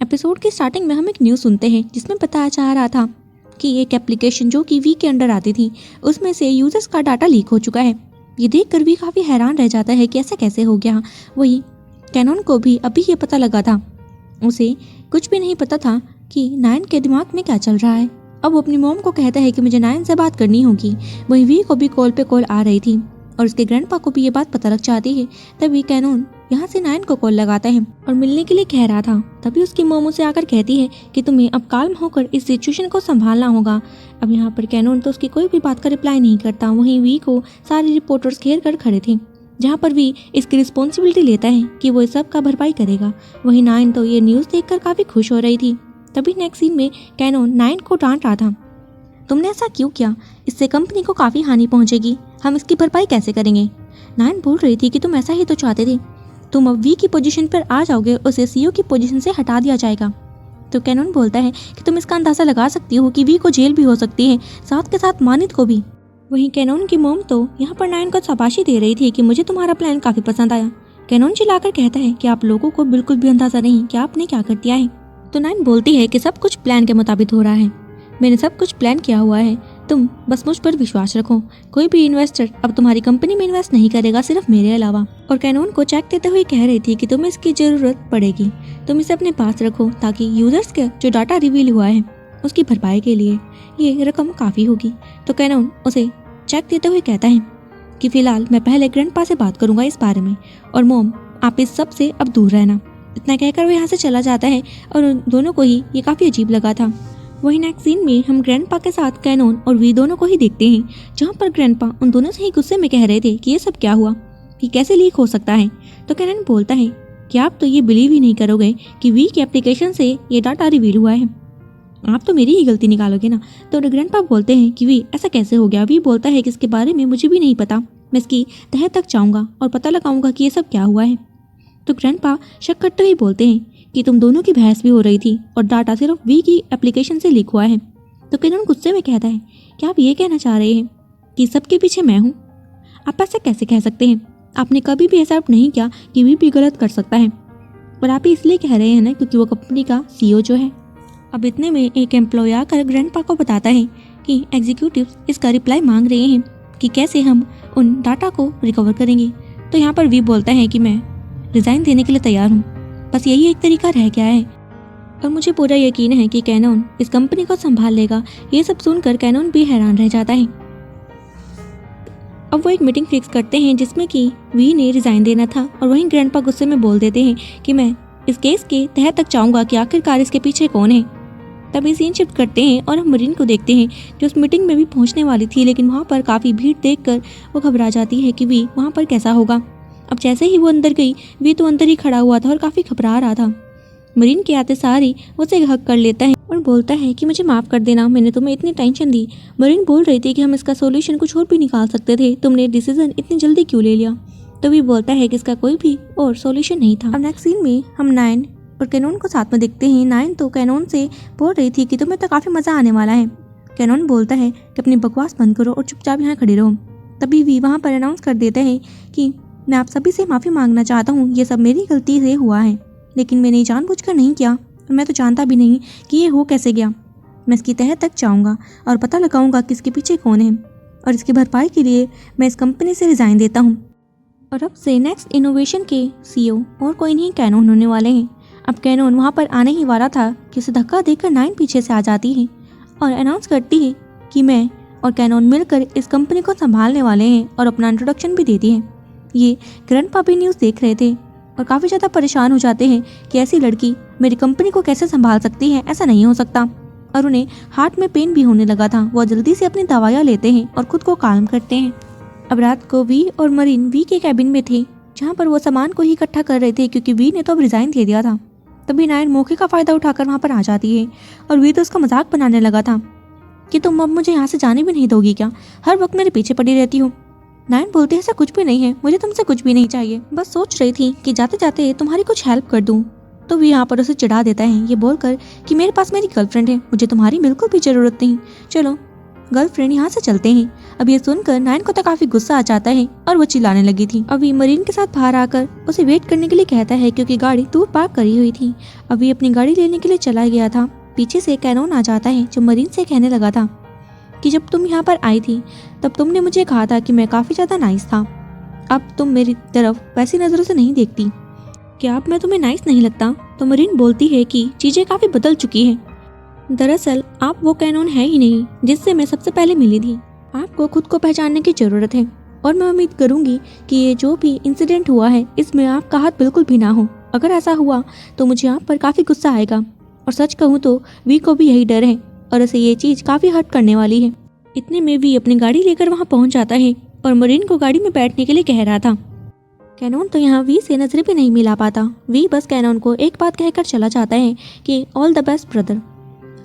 Episode की starting में हम एक न्यूज़ सुनते हैं जिसमें बताया जा रहा था कि एक एप्लीकेशन जो कि वी के अंडर आती थी उसमें से यूजर्स का डाटा लीक हो चुका है। ये देखकर वी काफ़ी हैरान रह जाता है कि ऐसा कैसे हो गया। वही कैनन को भी अभी ये पता लगा था, उसे कुछ भी नहीं पता था कि नायन के दिमाग में क्या चल रहा है। अब वो अपनी मॉम को कहता है कि मुझे नायन से बात करनी होगी। वही वी को भी कॉल पे कॉल आ रही थी और उसके ग्रैंडपा को भी ये बात पता लग जाती है। तभी कैनन यहाँ से नायन को कॉल लगाता है और मिलने के लिए कह रहा था। तभी उसकी मॉम उसे आकर कहती है कि तुम्हें अब काल्म होकर इस सिचुएशन को संभालना होगा। अब यहाँ पर कैनन तो उसकी कोई भी बात का रिप्लाई नहीं करता। वहीं वी को सारे रिपोर्टर्स घेर कर खड़े थे, जहाँ पर वी इसकी रिस्पॉन्सिबिलिटी लेता है कि वो इस सब का भरपाई करेगा। वहीं नायन तो ये न्यूज़ देखकर काफ़ी खुश हो रही थी। तभी नेक्स्ट सीन में कैनन नायन को डांट रहा था, तुमने ऐसा क्यों किया? इससे कंपनी को काफ़ी हानि पहुंचेगी, हम इसकी भरपाई कैसे करेंगे? नायन बोल रही थी कि तुम ऐसा ही तो चाहते थे, तुम अब वी की पोजीशन पर आ जाओगे, उसे सीईओ की पोजीशन से हटा दिया जाएगा। तो कैनन बोलता है कि तुम इसका अंदाज़ा लगा सकती हो कि वी को जेल भी हो सकती है, साथ के साथ मानित को भी। वहीं कैनन की मॉम तो यहाँ पर नायन को शाबाशी दे रही थी कि मुझे तुम्हारा प्लान काफ़ी पसंद आया। कैनन चिल्लाकर कहता है कि आप लोगों को बिल्कुल भी अंदाज़ा नहीं कि आपने क्या कर दिया है। तो नायन बोलती है कि सब कुछ प्लान के मुताबिक हो रहा है, मैंने सब कुछ प्लान किया हुआ है, तुम बस मुझ पर विश्वास रखो। कोई भी इन्वेस्टर अब तुम्हारी कंपनी में इन्वेस्ट नहीं करेगा, सिर्फ मेरे अलावा। और कैनन को चेक देते हुए कह रही थी कि तुम्हें इसकी ज़रूरत पड़ेगी, तुम इसे अपने पास रखो ताकि यूजर्स का जो डाटा रिवील हुआ है उसकी भरपाई के लिए ये रकम काफ़ी होगी। तो कैनन उसे चेक देते हुए कहता है कि फ़िलहाल मैं पहले ग्रैंडपा से बात करूँगा इस बारे में, और मॉम आप इस सब से अब दूर रहना। इतना कहकर वो यहाँ से चला जाता है और उन दोनों को ही ये काफ़ी अजीब लगा था। वहीं नेक्स्ट सीन में हम ग्रैंडपा के साथ कैनन और वी दोनों को ही देखते हैं, जहाँ पर ग्रैंडपा उन दोनों से ही गुस्से में कह रहे थे कि ये सब क्या हुआ, कि कैसे लीक हो सकता है। तो कैनन बोलता है कि आप तो ये बिलीव ही नहीं करोगे कि वी की एप्लीकेशन से ये डाटा रिवील हुआ है, आप तो मेरी ही गलती निकालोगे ना। तो ग्रैंडपा बोलते हैं कि वी ऐसा कैसे हो गया। वी बोलता है कि इसके बारे में मुझे भी नहीं पता, मैं इसकी तह तक जाऊँगा और पता लगाऊंगा कि ये सब क्या हुआ है। तो ग्रैंडपा शक करते ही बोलते हैं कि तुम दोनों की बहस भी हो रही थी और डाटा सिर्फ वी की एप्लीकेशन से लीक हुआ है। तो कैनन गुस्से में कहता है कि आप ये कहना चाह रहे हैं कि सबके पीछे मैं हूँ? आप ऐसा कैसे कह सकते हैं? आपने कभी भी ऐसा नहीं किया कि वी भी गलत कर सकता है, पर आप इसलिए कह रहे हैं ना क्योंकि वो कंपनी का सीईओ जो है। अब इतने में एक एम्प्लॉय आकर ग्रैंडपा को बताता है कि एग्जीक्यूटिव्स इसका रिप्लाई मांग रहे हैं कि कैसे हम उन डाटा को रिकवर करेंगे। तो यहाँ पर वी बोलता है कि मैं रिज़ाइन देने के लिए तैयार हूँ, बस यही एक तरीका रह गया है और मुझे पूरा यकीन है कि कैनन इस कंपनी को संभाल लेगा। ये सब सुनकर कैनन भी हैरान रह जाता है। अब वो एक मीटिंग फिक्स करते हैं जिसमें कि वी ने रिज़ाइन देना था और वहीं ग्रैंडपा गुस्से में बोल देते हैं कि मैं इस केस के तह तक जाऊँगा कि आखिरकार इसके पीछे कौन है। तभी सीन शिफ्ट करते हैं और हम मरीन को देखते हैं जो उस मीटिंग में भी पहुँचने वाली थी, लेकिन वहाँ पर काफ़ी भीड़ देखकर वो घबरा जाती है कि वी वहाँ पर कैसा होगा। अब जैसे ही वो अंदर गई, वी तो अंदर ही खड़ा हुआ था और काफ़ी घबरा रहा था। मरीन के आते सार ही उसे हक कर लेता है और बोलता है कि मुझे माफ़ कर देना, मैंने तुम्हें इतनी टेंशन दी। मरीन बोल रही थी कि हम इसका सोल्यूशन कुछ और भी निकाल सकते थे, तुमने डिसीजन इतनी जल्दी क्यों ले लिया? तो वी बोलता है कि इसका कोई भी और सोल्यूशन नहीं था। अब नेक्स्ट सीन में हम नायन और कैनन को साथ में देखते हैं। नायन तो कैनन से बोल रही थी कि तुम्हें तो काफ़ी मज़ा आने वाला है। कैनन बोलता है कि अपनी बकवास बंद करो और चुपचाप यहाँ खड़े रहो। तभी वी वहाँ पर अनाउंस कर देते हैं कि मैं आप सभी से माफ़ी मांगना चाहता हूँ, ये सब मेरी गलती से हुआ है, लेकिन मैंने जानबूझकर नहीं किया और मैं तो जानता भी नहीं कि ये हो कैसे गया। मैं इसकी तह तक जाऊँगा और पता लगाऊंगा कि इसके पीछे कौन है, और इसकी भरपाई के लिए मैं इस कंपनी से रिज़ाइन देता हूँ। और अब से नेक्स्ट इनोवेशन के सीईओ और कोई नहीं कैनन होने वाले हैं। अब कैनन वहाँ पर आने ही वाला था कि उसे धक्का देकर नायन पीछे से आ जाती है और अनाउंस करती है कि मैं और कैनन मिलकर इस कंपनी को संभालने वाले हैं और अपना इंट्रोडक्शन भी देती है। ये ग्रैंडपा भी न्यूज़ देख रहे थे और काफ़ी ज़्यादा परेशान हो जाते हैं कि ऐसी लड़की मेरी कंपनी को कैसे संभाल सकती है, ऐसा नहीं हो सकता। और उन्हें हार्ट में पेन भी होने लगा था। वो जल्दी से अपनी दवाइयाँ लेते हैं और खुद को काल्म करते हैं। अब रात को वी और मरीन वी के कैबिन में थे, जहाँ पर वो सामान को ही इकट्ठा कर रहे थे क्योंकि वी ने तो अब रिज़ाइन दे दिया था। तभी नायन मौके का फ़ायदा उठाकर वहाँ पर आ जाती है और वी तो उसका मजाक बनाने लगा था कि तुम अब मुझे यहाँ से जाने भी नहीं दोगी क्या, हर वक्त मेरे पीछे पड़ी रहती हो। नायन बोलते हैं ऐसा कुछ भी नहीं है, मुझे तुमसे कुछ भी नहीं चाहिए, बस सोच रही थी कि जाते जाते तुम्हारी कुछ हेल्प कर दूं। तो वी यहाँ पर उसे चिढ़ा देता है ये बोलकर कि मेरे पास मेरी गर्लफ्रेंड है, मुझे तुम्हारी बिल्कुल भी ज़रूरत नहीं, चलो गर्लफ्रेंड यहाँ से चलते हैं। अब ये सुनकर नायन को तो काफी गुस्सा आ जाता है और वो चिल्लाने लगी थी। अभी मरीन के साथ बाहर आकर उसे वेट करने के लिए कहता है क्योंकि गाड़ी दूर पार्क करी हुई थी। अभी अपनी गाड़ी लेने के लिए चला गया था। पीछे से कैनोन आ जाता है जो मरीन से कहने लगा था कि जब तुम यहाँ पर आई थी तब तुमने मुझे कहा था कि मैं काफी ज्यादा नाइस था। अब तुम मेरी तरफ वैसी नजरों से नहीं देखती। क्या अब मैं तुम्हें नाइस नहीं लगता? तो मरीन बोलती है कि चीजें काफी बदल चुकी हैं। दरअसल आप वो कैनोन है ही नहीं जिससे मैं सबसे पहले मिली थी। आपको खुद को पहचानने की जरूरत है और मैं उम्मीद करूंगी कि ये जो भी इंसिडेंट हुआ है इसमें आपका हाथ बिल्कुल भी ना हो। अगर ऐसा हुआ तो मुझे आप पर काफी गुस्सा आएगा और सच कहूँ तो वी को भी यही डर है और उसे ये चीज काफी हर्ट करने वाली है। इतने में वी अपनी गाड़ी लेकर वहाँ पहुँच जाता है और मरीन को गाड़ी में बैठने के लिए कह रहा था। कैनोन तो यहाँ वी से नजरें भी नहीं मिला पाता। वी बस कैनोन को एक बात कहकर चला जाता है कि ऑल द बेस्ट ब्रदर।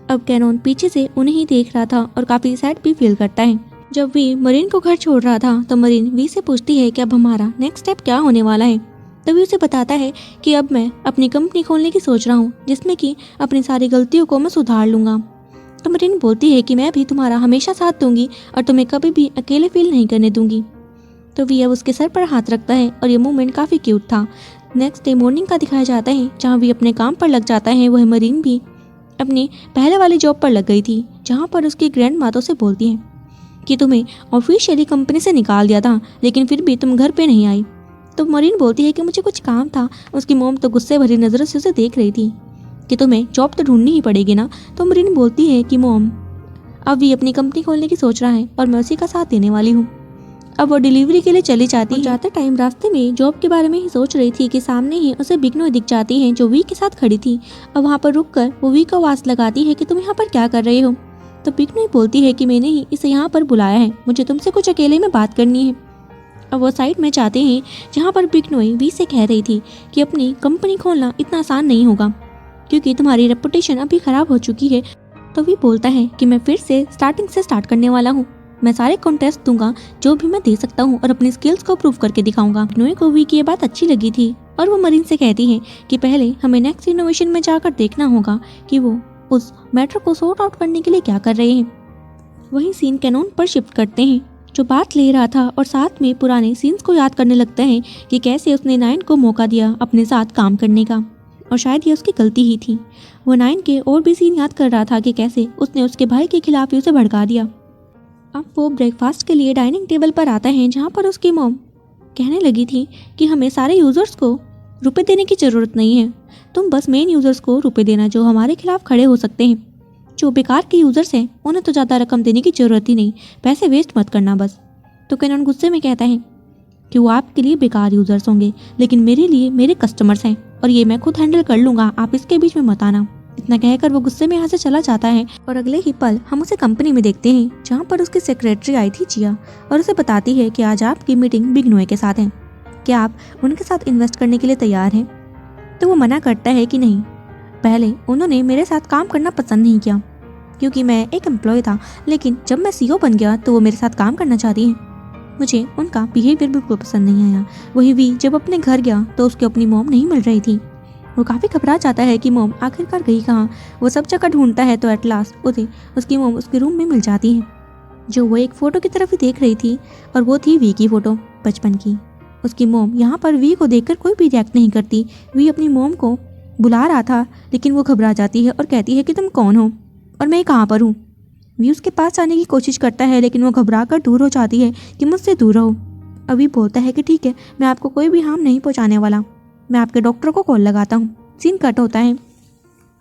अब कैनोन पीछे से उन्हें ही देख रहा था और काफी सैड भी फील करता है। जब वी मरीन को घर छोड़ रहा था तो मरीन वी से पूछती है कि अब हमारा नेक्स्ट स्टेप क्या होने वाला है। तो वी उसे बताता है कि अब मैं अपनी कंपनी खोलने की सोच रहा हूँ जिसमें कि अपनी सारी गलतियों को मैं सुधार लूंगा। तो मरीन बोलती है कि मैं भी तुम्हारा हमेशा साथ दूंगी और तुम्हें कभी भी अकेले फील नहीं करने दूंगी। तो वी अब उसके सर पर हाथ रखता है और ये मूवमेंट काफी क्यूट था। नेक्स्ट डे मॉर्निंग का दिखाया जाता है जहाँ वी अपने काम पर लग जाता है। वह मरीन भी अपनी पहले वाली जॉब पर लग गई थी जहाँ पर उसकी ग्रैंड माता से बोलती है कि तुम्हें ऑफिशियली कंपनी से निकाल दिया था लेकिन फिर भी तुम घर पे नहीं आई। तो मरीन बोलती है कि मुझे कुछ काम था। उसकी मोम तो गुस्से भरी नजरों से उसे देख रही थी कि तुम्हें जॉब तो ढूंढनी ही पड़ेगी ना। तो मरीन बोलती है कि मोम अब भी अपनी कंपनी खोलने की सोच रहा है और मैं उसी का साथ देने वाली हूँ। अब वो डिलीवरी के लिए चली जाती है। जाते टाइम रास्ते में जॉब के बारे में ही सोच रही थी कि सामने ही उसे बिग्नोई दिख जाती है जो वी के साथ खड़ी थी। अब वहाँ पर रुककर वो वी को आवाज लगाती है कि तुम यहाँ पर क्या कर रहे हो। तो बिग्नोई बोलती है कि मैंने ही इसे यहाँ पर बुलाया है, मुझे तुमसे कुछ अकेले में बात करनी है। अब वो साइड में जाते हैं जहाँ पर बिग्नोई वी से कह रही थी कि अपनी कंपनी खोलना इतना आसान नहीं होगा क्योंकि तुम्हारी रेपुटेशन अभी खराब हो चुकी है। तो वी बोलता है कि मैं फिर से स्टार्टिंग से स्टार्ट करने वाला हूँ। मैं सारे कॉन्टेस्ट दूंगा जो भी मैं दे सकता हूँ और अपनी स्किल्स को प्रूव करके दिखाऊंगा। बिग्नोई को वी की ये बात अच्छी लगी थी और वो मरीन से कहती है कि पहले हमें नेक्स्ट इनोवेशन में जाकर देखना होगा कि वो उस मैटर को सॉर्ट आउट करने के लिए क्या कर रहे हैं। वही सीन कैनोन पर शिफ्ट करते हैं जो बात ले रहा था और साथ में पुराने सीन्स को याद करने लगते हैं कि कैसे उसने नायन को मौका दिया अपने साथ काम करने का और शायद ये उसकी गलती ही थी। वो नायन के और भी सीन याद कर रहा था कि कैसे उसने उसके भाई के खिलाफ ही उसे भड़का दिया। अब वो ब्रेकफास्ट के लिए डाइनिंग टेबल पर आता है जहाँ पर उसकी मॉम कहने लगी थी कि हमें सारे यूजर्स को रुपए देने की ज़रूरत नहीं है, तुम बस मेन यूजर्स को रुपए देना जो हमारे खिलाफ खड़े हो सकते हैं। जो बेकार के यूजर्स हैं उन्हें तो ज़्यादा रकम देने की ज़रूरत ही नहीं, पैसे वेस्ट मत करना बस। तो कैनन गुस्से में कहता है कि वो आपके लिए बेकार यूजर्स होंगे लेकिन मेरे लिए मेरे कस्टमर्स हैं और ये मैं खुद हैंडल कर लूँगा, आप इसके बीच में मत आना। इतना कहकर वो गुस्से में यहाँ से चला जाता है और अगले ही पल हम उसे कंपनी में देखते हैं जहाँ पर उसकी सेक्रेटरी आई थी जिया और उसे बताती है कि आज आपकी मीटिंग बिग्नोई के साथ है, क्या आप उनके साथ इन्वेस्ट करने के लिए तैयार हैं। तो वो मना करता है कि नहीं, पहले उन्होंने मेरे साथ काम करना पसंद नहीं किया क्योंकि मैं एक एम्प्लॉय था, लेकिन जब मैं CEO बन गया तो वो मेरे साथ काम करना चाहती हैं। मुझे उनका बिहेवियर बिल्कुल पसंद नहीं आया। वही वी जब अपने घर गया तो उसकी अपनी मॉम नहीं मिल रही थी। वो काफ़ी घबरा जाता है कि मॉम आखिरकार गई कहाँ। वो सब जगह ढूंढता है तो एट लास्ट उसे उसकी मॉम उसके रूम में मिल जाती है जो वो एक फ़ोटो की तरफ ही देख रही थी और वो थी वी की फ़ोटो बचपन की। उसकी मॉम यहाँ पर वी को देखकर कोई भी रिएक्ट नहीं करती। वी अपनी मॉम को बुला रहा था लेकिन वो घबरा जाती है और कहती है कि तुम कौन हो और मैं कहाँ पर हूँ। वी उसके पास आने की कोशिश करता है लेकिन वो घबरा कर दूर हो जाती है कि मुझसे दूर रहो। अभी बोलता है कि ठीक है, मैं आपको कोई भी हार्म नहीं पहुँचाने वाला, मैं आपके डॉक्टर को कॉल लगाता हूँ। सीन कट होता है।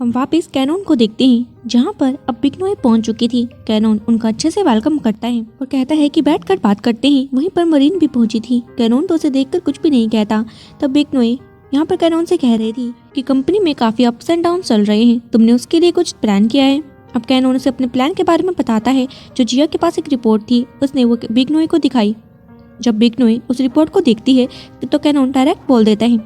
हम वापस कैनोन को देखते हैं जहाँ पर अब बिग्नोई पहुँच चुकी थी। कैनोन उनका अच्छे से वेलकम करता है और कहता है कि बैठकर बात करते हैं। वहीं पर मरीन भी पहुंची थी। कैनोन तो उसे देखकर कुछ भी नहीं कहता। तब बिग्नोई यहाँ पर कैनोन से कह रही थी कि कंपनी में काफ़ी अप्स एंड डाउन चल रहे हैं, तुमने उसके लिए कुछ प्लान किया है। अब कैनोन उसे अपने प्लान के बारे में बताता है। जो जिया के पास एक रिपोर्ट थी उसने वो बिग्नोई को दिखाई। जब बिग्नोई उस रिपोर्ट को देखती है तो कैनोन डायरेक्ट बोल देता है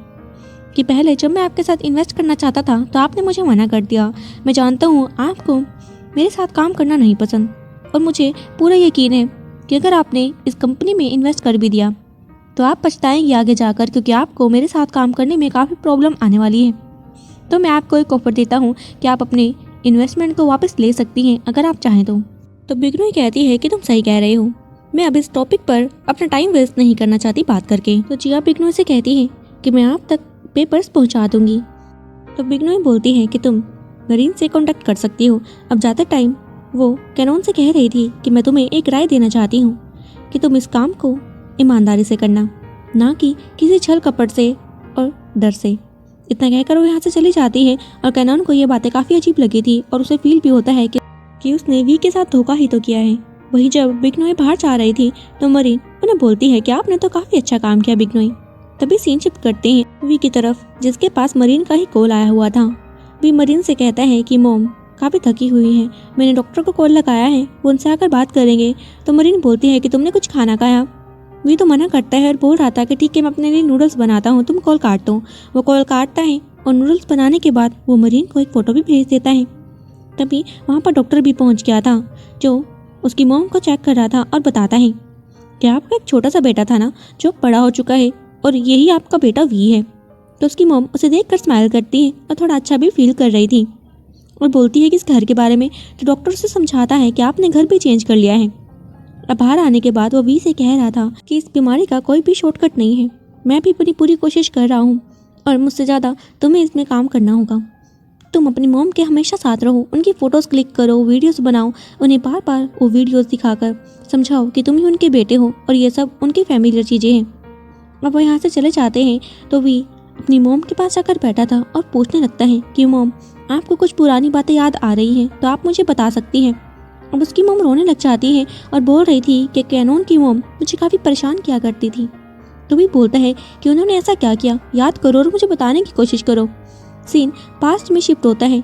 कि पहले जब मैं आपके साथ इन्वेस्ट करना चाहता था तो आपने मुझे मना कर दिया। मैं जानता हूँ आपको मेरे साथ काम करना नहीं पसंद और मुझे पूरा यकीन है कि अगर आपने इस कंपनी में इन्वेस्ट कर भी दिया तो आप पछताएंगे आगे जाकर, क्योंकि आपको मेरे साथ काम करने में काफ़ी प्रॉब्लम आने वाली है। तो मैं आपको एक ऑफर देता हूँ कि आप अपने इन्वेस्टमेंट को वापस ले सकती हैं अगर आप चाहें तो। तो बिग्नोई कहती है कि तुम सही कह रहे हो, मैं अब इस टॉपिक पर अपना टाइम वेस्ट नहीं करना चाहती बात करके। तो जिया बिग्नोई से कहती है कि मैं आप तक पेपर्स पहुंचा दूंगी। तो बिग्नोई बोलती है कि तुम मरीन से कांटेक्ट कर सकती हो। अब ज़्यादा टाइम वो कैनोन से कह रही थी कि मैं तुम्हें एक राय देना चाहती हूँ कि तुम इस काम को ईमानदारी से करना, ना कि किसी छल कपट से और डर से। इतना कहकर वो यहाँ से चली जाती है और कैनोन को ये बातें काफ़ी अजीब लगी थी और उसे फील भी होता है कि उसने वी के साथ धोखा ही तो किया है। वहीं जब बिग्नोई बाहर जा रही थी तो मरीन उन्हें बोलती है कि आपने तो काफ़ी अच्छा काम किया बिग्नोई। तभी सीन शिफ्ट करते हैं वी की तरफ, जिसके पास मरीन का ही कॉल आया हुआ था। वी मरीन से कहता है कि मॉम काफ़ी थकी हुई है, मैंने डॉक्टर को कॉल लगाया है, वो उनसे आकर बात करेंगे। तो मरीन बोलती है कि तुमने कुछ खाना खाया। वी तो मना करता है और बोल रहा था कि ठीक है मैं अपने लिए नूडल्स बनाता हूँ, तुम कॉल काट दो। वो कॉल काटता है और नूडल्स बनाने के बाद वो मरीन को एक फ़ोटो भी भेज देता है। तभी वहाँ पर डॉक्टर भी पहुँच गया था जो उसकी मॉम को चेक कर रहा था और बताता है कि आपका एक छोटा सा बेटा था ना जो बड़ा हो चुका है और यही आपका बेटा वी है। तो उसकी मॉम उसे देखकर स्माइल करती है और थोड़ा अच्छा भी फील कर रही थी और बोलती है कि इस घर के बारे में। तो डॉक्टर उसे समझाता है कि आपने घर भी चेंज कर लिया है। अब बाहर आने के बाद वो वी से कह रहा था कि इस बीमारी का कोई भी शॉर्टकट नहीं है, मैं भी अपनी पूरी कोशिश कर रहा हूँ और मुझसे ज़्यादा तुम्हें इसमें काम करना होगा। तुम अपनी मॉम के हमेशा साथ रहो, उनकी फ़ोटोज़ क्लिक करो, वीडियोस बनाओ, उन्हें बार बार वो वीडियोस दिखाकर समझाओ कि तुम ही उनके बेटे हो और ये सब उनकी फैमिलियर चीज़ें हैं। अब वो यहाँ से चले जाते हैं तो वी अपनी मॉम के पास जाकर बैठा था और पूछने लगता है कि मॉम आपको कुछ पुरानी बातें याद आ रही हैं तो आप मुझे बता सकती हैं। अब उसकी मॉम रोने लग जाती है और बोल रही थी कि कैनोन की मॉम मुझे काफ़ी परेशान किया करती थी। तो भी बोलता है कि उन्होंने ऐसा क्या किया, याद करो और मुझे बताने की कोशिश करो। सीन पास्ट में शिफ्ट होता है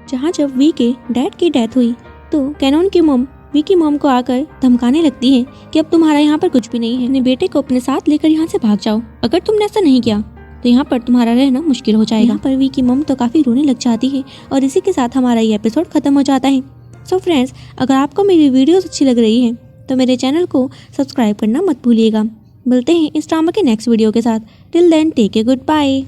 जहाँ जब वी के डैड की डेथ हुई तो कैनोन की मॉम वी की मॉम को आकर धमकाने लगती है कि अब तुम्हारा यहाँ पर कुछ भी नहीं है, अपने बेटे को अपने साथ लेकर यहाँ से भाग जाओ, अगर तुमने ऐसा नहीं किया तो यहाँ पर तुम्हारा रहना मुश्किल हो जाएगा। यहाँ पर वी की मॉम तो काफ़ी रोने लग जाती है और इसी के साथ हमारा ये एपिसोड खत्म हो जाता है। सो फ्रेंड्स, अगर आपको मेरी वीडियोस अच्छी लग रही है तो मेरे चैनल को सब्सक्राइब करना मत भूलिएगा। मिलते हैं इस ड्रामा के नेक्स्ट वीडियो के साथ। Till then take a good bye.